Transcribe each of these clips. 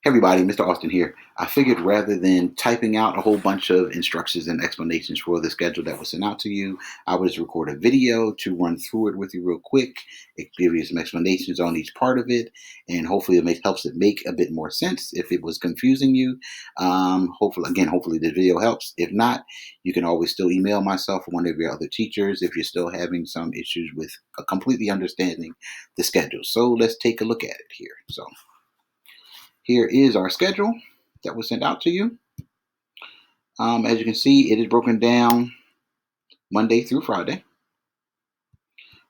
Hey everybody, Mr. Austin here. I figured rather than typing out a whole bunch of instructions and explanations for the schedule that was sent out to you, I would just record a video to run through it with you real quick. It give you some explanations on each part of it, and hopefully helps it make a bit more sense if it was confusing you. Hopefully the video helps. If not, you can always still email myself or one of your other teachers if you're still having some issues with completely understanding the schedule. So let's take a look at it here. So here is our schedule that was sent out to you. As you can see, it is broken down Monday through Friday.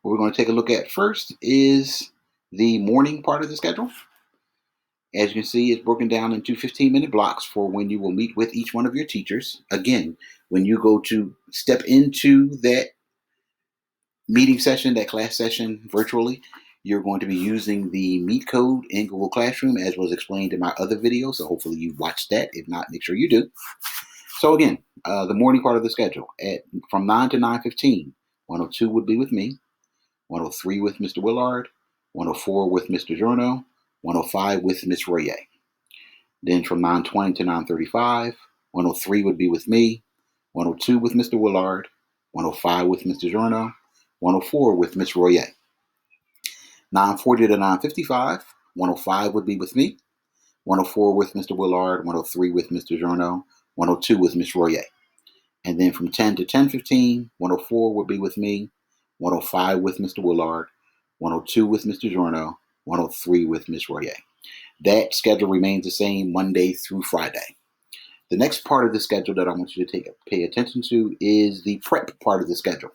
What we're going to take a look at first is the morning part of the schedule. As you can see, it's broken down into 15-minute blocks for when you will meet with each one of your teachers. Again, when you go to step into that meeting session, that class session virtually, you're going to be using the Meet code in Google Classroom, as was explained in my other video. So hopefully you watched that. If not, make sure you do. So again, the morning part of the schedule from 9 to 9:15, 102 would be with me, 103 with Mr. Willard, 104 with Mr. Giorno, 105 with Miss Royer. Then from 9:20 to 9:35, 103 would be with me, 102 with Mr. Willard, 105 with Mr. Giorno, 104 with Miss Royer. 9:40 to 9:55, 105 would be with me, 104 with Mr. Willard, 103 with Mr. Giorno, 102 with Miss Royer. And then from 10 to 10:15, 104 would be with me, 105 with Mr. Willard, 102 with Mr. Giorno, 103 with Miss Royer. That schedule remains the same Monday through Friday. The next part of the schedule that I want you to pay attention to is the prep part of the schedule.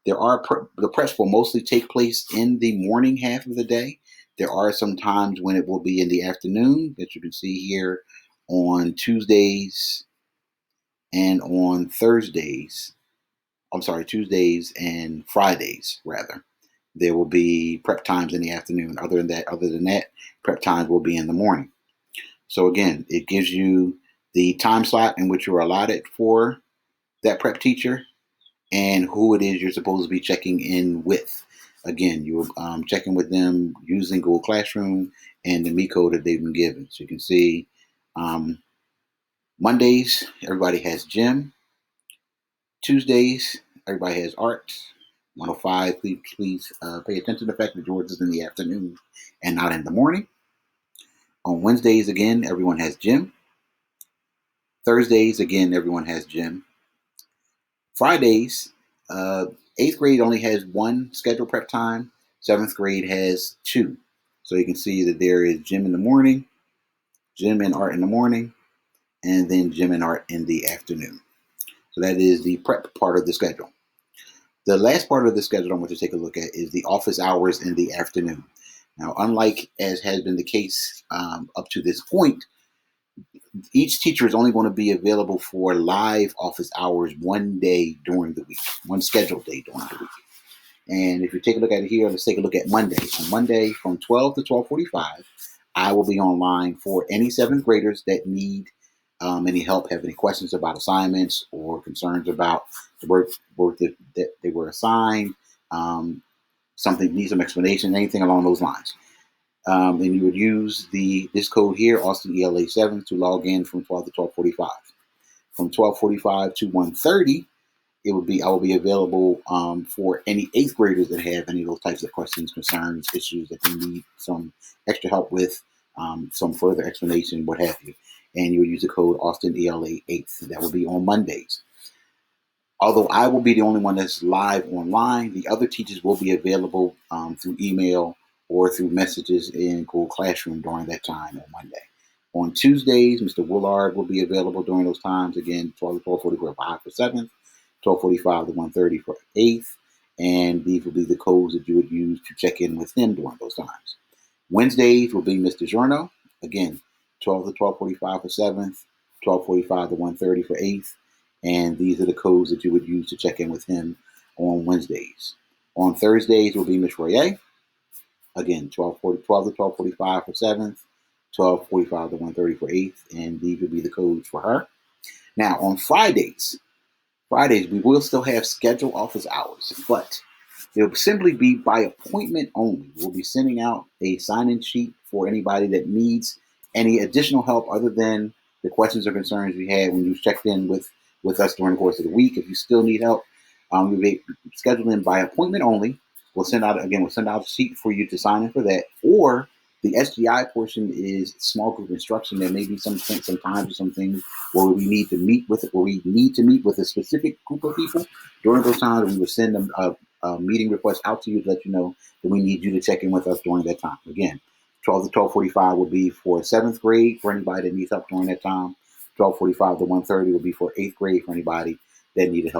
The preps will mostly take place in the morning half of the day. There are some times when it will be in the afternoon, that you can see here on Tuesdays and on Thursdays. Tuesdays and Fridays, rather. There will be prep times in the afternoon. Other than that, prep times will be in the morning. So again, it gives you the time slot in which you're allotted for that prep teacher and who it is you're supposed to be checking in with. Again, you're checking with them using Google Classroom and the Meet code that they've been given. So you can see Mondays, everybody has gym. Tuesdays, everybody has art. 105, please pay attention to the fact that George is in the afternoon and not in the morning. On Wednesdays, again, everyone has gym. Thursdays, again, everyone has gym. Fridays, 8th grade only has one scheduled prep time. 7th grade has two. So you can see that there is gym in the morning, gym and art in the morning, and then gym and art in the afternoon. So that is the prep part of the schedule. The last part of the schedule I want you to take a look at is the office hours in the afternoon. Now, unlike as has been the case up to this point, each teacher is only going to be available for live office hours one day during the week, one scheduled day during the week. And if you take a look at it here, let's take a look at Monday. On Monday from 12 to 12:45, I will be online for any 7th graders that need any help, have any questions about assignments or concerns about the work that they were assigned, something needs some explanation, anything along those lines. And you would use this code here, Austin ELA7, to log in from 12 to 12:45. From 12:45 to 1:30, I will be available for any 8th graders that have any of those types of questions, concerns, issues that they need some extra help with, some further explanation, what have you. And you will use the code Austin ELA8. That will be on Mondays. Although I will be the only one that's live online, the other teachers will be available through email or through messages in Google Classroom during that time on Monday. On Tuesdays, Mr. Willard will be available during those times. Again, 12 to 12:45 for 7th, 12:45 to 1:30 for 8th. And these will be the codes that you would use to check in with him during those times. Wednesdays will be Mr. Giorno. Again, 12 to 12:45 for 7th, 12:45 to 1:30 for 8th. And these are the codes that you would use to check in with him on Wednesdays. On Thursdays will be Miss Royer. Again, 12 to 12:45 for 7th, 12:45 to 1:30 for 8th. And these will be the codes for her. Now, on Fridays, we will still have scheduled office hours, but they'll simply be by appointment only. We'll be sending out a sign-in sheet for anybody that needs any additional help other than the questions or concerns you had when you checked in with us during the course of the week. If you still need help, we'll be scheduled in by appointment only. We'll send out a sheet for you to sign in for that. Or the SGI portion is small group instruction. There may be some times or some things where we need to meet with a specific group of people. During those times, we will send them a meeting request out to you to let you know that we need you to check in with us during that time. Again, 12 to 12:45 will be for seventh grade for anybody that needs help during that time. 12:45 to 1:30 will be for eighth grade for anybody that needed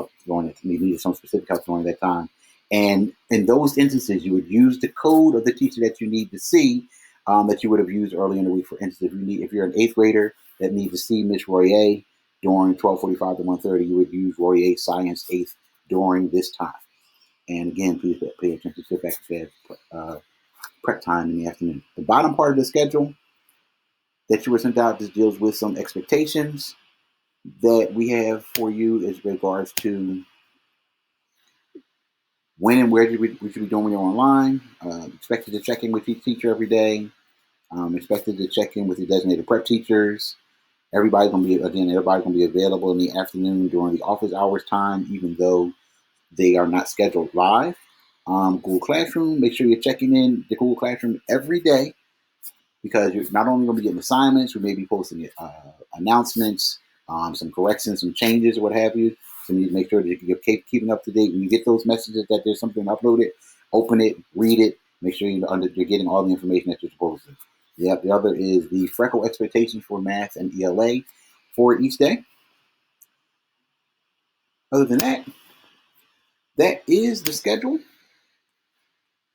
some specific help during that time. And in those instances, you would use the code of the teacher that you need to see, that you would have used early in the week. For instance, if you're an eighth grader that needs to see Miss Royer during 12:45 to 1:30, you would use Royer Science eighth during this time. And again, please pay attention to the fact that prep time in the afternoon. The bottom part of the schedule that you were sent out just deals with some expectations that we have for you as regards to when and where we should be doing when you're online. Expected to check in with each teacher every day. Expected to check in with your designated prep teachers. Everybody's gonna be available in the afternoon during the office hours time, even though they are not scheduled live. Google Classroom, make sure you're checking in the Google Classroom every day, because you're not only going to be getting assignments, we may be posting announcements, some corrections, some changes, or what have you. So you need to make sure that you're keeping up to date. When you get those messages that there's something uploaded, open it, read it, make sure you're getting all the information that you're supposed to. Yep. The other is the freckle expectations for math and ELA for each day. Other than that, that is the schedule.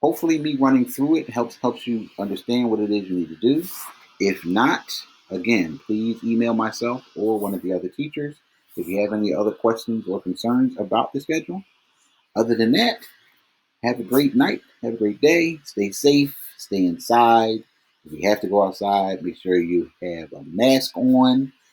Hopefully, me running through it helps you understand what it is you need to do. If not, again, please email myself or one of the other teachers if you have any other questions or concerns about the schedule. Other than that, have a great night. Have a great day. Stay safe. Stay inside. If you have to go outside, make sure you have a mask on.